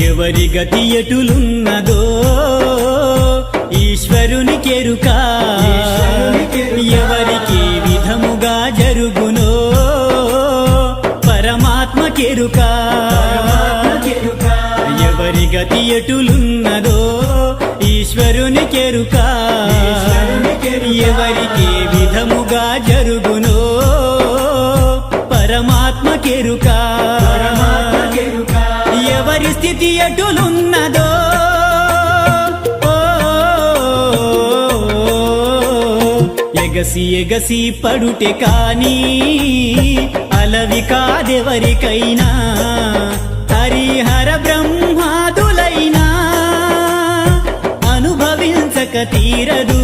ఎవరి గతి ఎటులున్నదో ఈశ్వరునికెరుక ఎవరికి విధముగా జరుగునో పరమాత్మకెరుక ఎవరి గతి ఎటులున్నదో ఈశ్వరునికెరుక ఎవరికి విధముగా జరుగునో పరమాత్మకెరుక ఎవరి స్థితి ఎటులున్నదో ఎగసి ఎగసి పడుటే కాని అలవి కాదెవరికైనా హరిహర బ్రహ్మాదులైనా అనుభవించక తీరదు